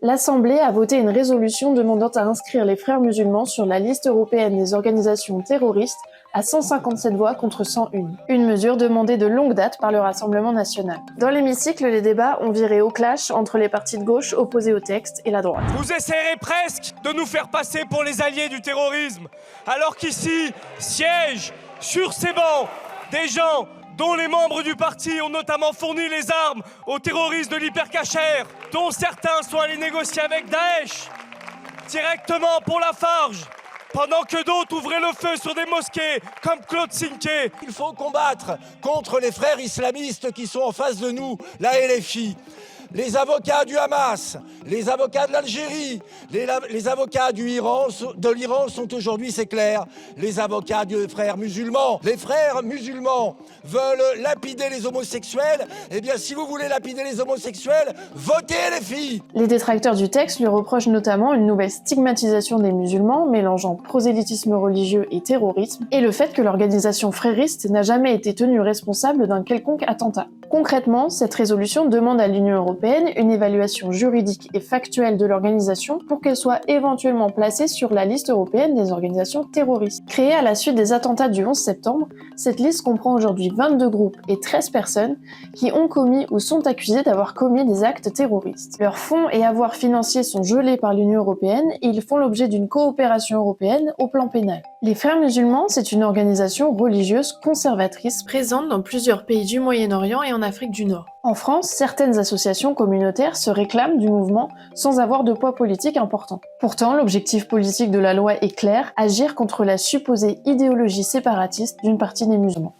L'Assemblée a voté une résolution demandant à inscrire les frères musulmans sur la liste européenne des organisations terroristes à 157 voix contre 101. Une mesure demandée de longue date par le Rassemblement national. Dans l'hémicycle, les débats ont viré au clash entre les partis de gauche opposés au texte et la droite. Vous essayerez presque de nous faire passer pour les alliés du terrorisme, alors qu'ici siègent sur ces bancs des gens dont les membres du parti ont notamment fourni les armes aux terroristes de l'hypercacher, dont certains sont allés négocier avec Daesh, directement pour la Farge, pendant que d'autres ouvraient le feu sur des mosquées, comme Claude Sinquet. Il faut combattre contre les frères islamistes qui sont en face de nous, la LFI. Les avocats du Hamas, les avocats de l'Algérie, les avocats de l'Iran sont aujourd'hui, c'est clair, les avocats des frères musulmans. Les frères musulmans veulent lapider les homosexuels. Eh bien, si vous voulez lapider les homosexuels, votez les filles. Les détracteurs du texte lui reprochent notamment une nouvelle stigmatisation des musulmans, mélangeant prosélytisme religieux et terrorisme, et le fait que l'organisation frériste n'a jamais été tenue responsable d'un quelconque attentat. Concrètement, cette résolution demande à l'Union européenne une évaluation juridique et factuelle de l'organisation pour qu'elle soit éventuellement placée sur la liste européenne des organisations terroristes. Créée à la suite des attentats du 11 septembre, cette liste comprend aujourd'hui 22 groupes et 13 personnes qui ont commis ou sont accusées d'avoir commis des actes terroristes. Leurs fonds et avoirs financiers sont gelés par l'Union européenne et ils font l'objet d'une coopération européenne au plan pénal. Les Frères musulmans, c'est une organisation religieuse conservatrice présente dans plusieurs pays du Moyen-Orient et en Afrique du Nord. En France, certaines associations communautaires se réclament du mouvement sans avoir de poids politique important. Pourtant, l'objectif politique de la loi est clair, agir contre la supposée idéologie séparatiste d'une partie des musulmans.